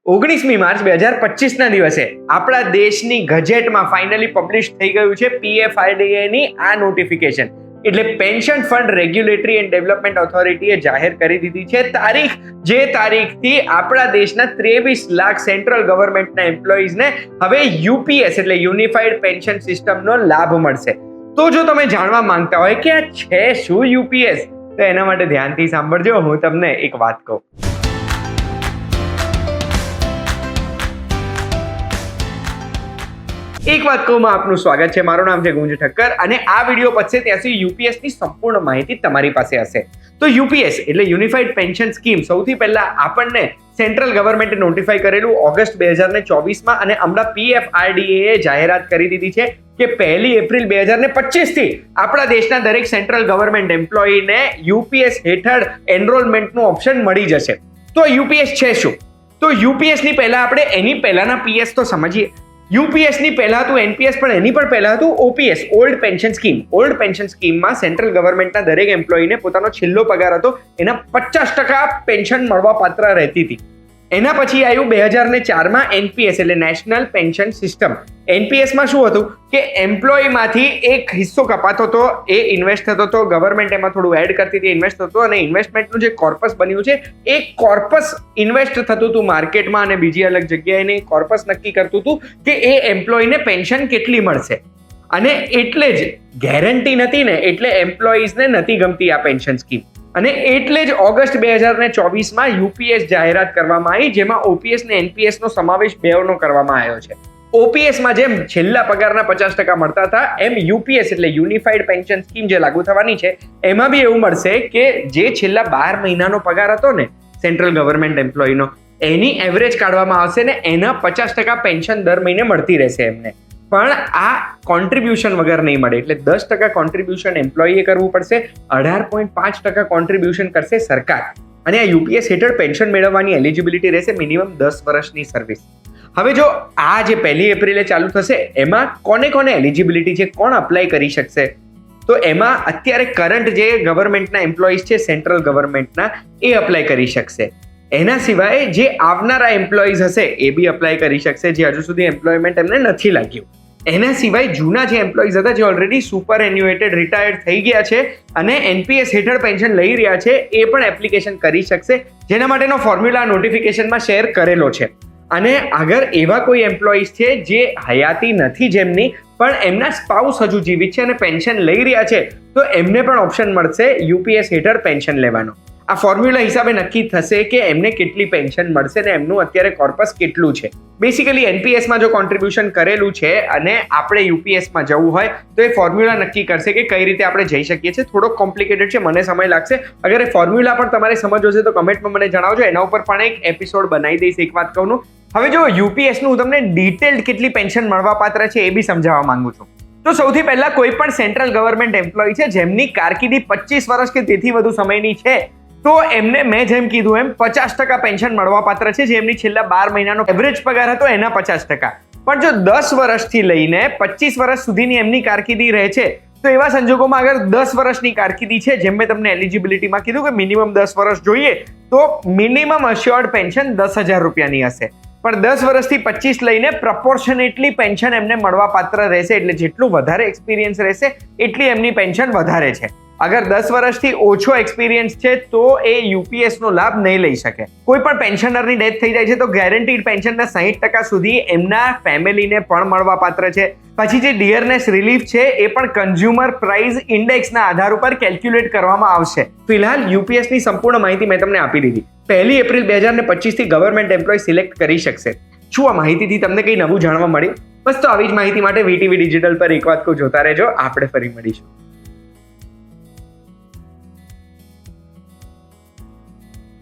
19મી March 2025ના દિવસે આપણા દેશની ગજેટમાં ફાઇનલી પબ્લિશ થઈ ગયું છે PFRDA ની આ નોટિફિકેશન. એટલે pension fund regulatory and development ઓથોરિટીએ જાહેર કરી દીધી છે તારીખ, જે તારીખથી આપણા દેશના 23 લાખ સેન્ટ્રલ ગવર્મેન્ટના એમ્પ્લોઈઝને હવે યુપીએસ એટલે યુનિફાઈડ પેન્શન સિસ્ટમનો લાભ મળશે. તો જો તમે જાણવા માંગતા હોય કે આ છે શું યુપીએસ, તો એના માટે ધ્યાનથી સાંભળજો. હું તમને એક વાત કહું. એક વાત કહું, આપનું સ્વાગત છે. મારું નામ છે ગુંજ ઠક્કર અને આ વિડીયો પછે ત્યાં સુધી યુપીએસ ની સંપૂર્ણ માહિતી તમારી પાસે હશે. તો યુપીએસ એટલે યુનિફાઈડ પેન્શન સ્કીમ સૌથી પહેલા આપણને સેન્ટ્રલ ગવર્મેન્ટે નોટિફાઈ કરેલું ઓગસ્ટ 2024માં અને હમણાં PFRDA જાહેરાત કરી દીધી છે કે 1 એપ્રિલ 2025 થી આપણા દેશના દરેક સેન્ટ્રલ ગવર્મેન્ટ એમ્પ્લોયીને યુપીએસ હેઠળ એનરોલમેન્ટનું ઓપ્શન મળી જશે. તો યુપીએસ છે શું? તો યુપીએસ ની પહેલા આપણે એની પહેલાના પીએસ તો સમજીએ. યુપીએસ ની પહેલા હતું એનપીએસ, પણ એની પણ પહેલા હતું OPS, old pension scheme. Old pension સ્કીમમાં સેન્ટ્રલ ગવર્મેન્ટના દરેક એમ્પ્લોયીને પોતાનો છેલ્લો પગાર હતો એના 50% પેન્શન મળવા પાત્ર રહેતી હતી. એના પછી આવ્યું 2004માં એનપીએસ એટલે નેશનલ પેન્શન સિસ્ટમ. એનપીએસમાં શું હતું કે એમ્પ્લોયીમાંથી એક હિસ્સો કપાતો હતો, એ ઇન્વેસ્ટ થતો હતો, ગવર્મેન્ટ એમાં થોડું એડ કરતી હતી, ઇન્વેસ્ટ થતો, અને ઇન્વેસ્ટમેન્ટનું જે કોર્પસ બન્યું છે એ કોર્પસ ઇન્વેસ્ટ થતું હતું માર્કેટમાં અને બીજી અલગ જગ્યાએ કોર્પસ નક્કી કરતું હતું કે એ એમ્પ્લોયીને પેન્શન કેટલી મળશે. અને એટલે જ ગેરંટી નથી ને, એટલે એમ્પ્લોઈઝને નથી ગમતી આ પેન્શન સ્કીમ. અને એટલે જ ઓગસ્ટ 2024માં યુપીએસ જાહેરાત કરવામાં આવી, જેમાં ઓપીએસ ને એનપીએસ નો સમાવેશ બેવનો કરવામાં આવ્યો છે. ઓપીએસમાં જેમ છેલ્લા પગારના 50% મળતા હતા, એમ યુપીએસ એટલે યુનિફાઈડ પેન્શન સ્કીમ જે લાગુ થવાની છે એમાં બી એવું મળશે કે જે છેલ્લા 12 મહિનાનો પગાર હતો ને સેન્ટ્રલ ગવર્મેન્ટ એમ્પ્લોયીનો, એની એવરેજ કાઢવામાં આવશે ને એના 50% પેન્શન દર મહિને મળતી રહેશે એમને. પણ આ કોન્ટ્રીબ્યુશન વગર નહીં મળે. એટલે 10% કોન્ટ્રીબ્યુશન એમ્પ્લોયીએ કરવું પડશે, 18.5% કોન્ટ્રીબ્યુશન કરશે સરકાર. અને આ યુપીએસ હેઠળ પેન્શન મેળવવાની એલિજિબિલિટી રહેશે મિનિમમ 10 વર્ષની સર્વિસ. હવે જો આ જે 1 એપ્રિલે ચાલુ થશે એમાં કોને કોને એલિજિબિલિટી છે, કોણ અપ્લાય કરી શકશે, તો એમાં અત્યારે કરંટ જે ગવર્મેન્ટના એમ્પ્લોઈઝ છે સેન્ટ્રલ ગવર્મેન્ટના, એ અપ્લાય કરી શકશે. એના સિવાય જે આવનારા એમ્પ્લોઈઝ હશે એ બી અપ્લાય કરી શકશે, જે હજુ સુધી એમ્પ્લોયમેન્ટ એમને નથી લાગ્યું. એના સિવાય જૂના જે એમ્પ્લોઈઝ હતા, જે ઓલરેડી સુપર એન્યુએટેડ રિટાયર્ડ થઈ ગયા છે અને એનપીએસ હેઠળ પેન્શન લઈ રહ્યા છે, એ પણ એપ્લિકેશન કરી શકશે, જેના માટેનો ફોર્મ્યુલા નોટિફિકેશનમાં શેર કરેલો છે. અને અગર એવા કોઈ એમ્પ્લોઈઝ છે જે હયાતી નથી જેમની, પણ એમના સ્પાઉસ હજુ જીવિત છે અને પેન્શન લઈ રહ્યા છે, તો એમને પણ ઓપ્શન મળશે યુપીએસ હેઠળ પેન્શન લેવાનો. આ ફોર્મ્યુલા હિસાબે નક્કી થશે કે એમને કેટલી પેન્શન મળશે ને એમનું અત્યારે કોર્પસ કેટલું છે. બેસિકલી એનપીએસમાં જો કોન્ટ્રીબ્યુશન કરેલું છે અને આપણે યુપીએસમાં જવું હોય તો એ ફોર્મ્યુલા નક્કી કરશે કે કઈ રીતે આપણે જઈ શકીએ છીએ. થોડોક કોમ્પ્લિકેટેડ છે, મને સમય લાગશે. અગર એ ફોર્મ્યુલા પણ તમારે સમજવો છે તો કમેન્ટમાં મને જણાવજો, એના ઉપર પણ એક એપિસોડ બનાવી દઈશ. એક વાત કહું, હવે જો યુપીએસનું હું તમને ડિટેલ્ડ કેટલી પેન્શન મળવા પાત્ર છે એ બી સમજાવવા માંગુ છું. તો સૌથી પહેલા કોઈ પણ સેન્ટ્રલ ગવર્મેન્ટ એમ્પ્લોય છે જેમની કારકિર્દી 25 વર્ષ કે તેથી વધુ સમયની છે, તો એમને મેં જેમ કીધું એમ 50% પેન્શન મળવા પાત્ર છે, જે એમની છેલ્લા 12 મહિનાનો એવરેજ પગાર હતો એના 50%. પણ જો 10 વર્ષથી લઈને 25 વર્ષ સુધીની એમની કારકિર્દી રહે છે, તો એવા સંજોગોમાં અગર 10 વર્ષની કારકિર્દી છે, જેમ મેં તમને એલિજિબિલિટીમાં કીધું કે મિનિમમ 10 વર્ષ જોઈએ, તો મિનિમમ અશ્યોર્ડ પેન્શન 10,000 રૂપિયાની હશે. પણ 10 વર્ષથી 25 લઈને પ્રપોર્શનેટલી પેન્શન એમને મળવા પાત્ર રહેશે. એટલે જેટલું વધારે એક્સપિરિયન્સ રહેશે એટલી એમની પેન્શન વધારે છે. અગર 10 વર્ષથી ઓછો એક્સપિરિયન્સ છે તો એ યુપીએસ નો લાભ નહીં લઈ શકે. કોઈ પણ પેન્શનરની ડેથ થઈ જાય છે તો ગેરંટીડ પેન્શનના 60% સુધી એમના ફેમિલીને પણ મળવા પાત્ર છે. પછી જે ડિયરનેસ રિલીફ છે એ પણ કન્ઝ્યુમર પ્રાઇસ ઇન્ડેક્સના આધાર ઉપર કેલ્ક્યુલેટ કરવામાં આવશે. ફિલહાલ યુપીએસ ની સંપૂર્ણ માહિતી મેં તમને આપી દીધી. 1 એપ્રિલ 2025 થી ગવર્મેન્ટ એમ્પ્લોય સિલેક્ટ કરી શકશે. શું આ માહિતીથી તમને કંઈ નવું જાણવા મળ્યું? બસ તો આવી જ માહિતી માટે વીટીવી ડિજિટલ પર એક વાત કો જોતા રહેજો. આપણે ફરી મળીશું.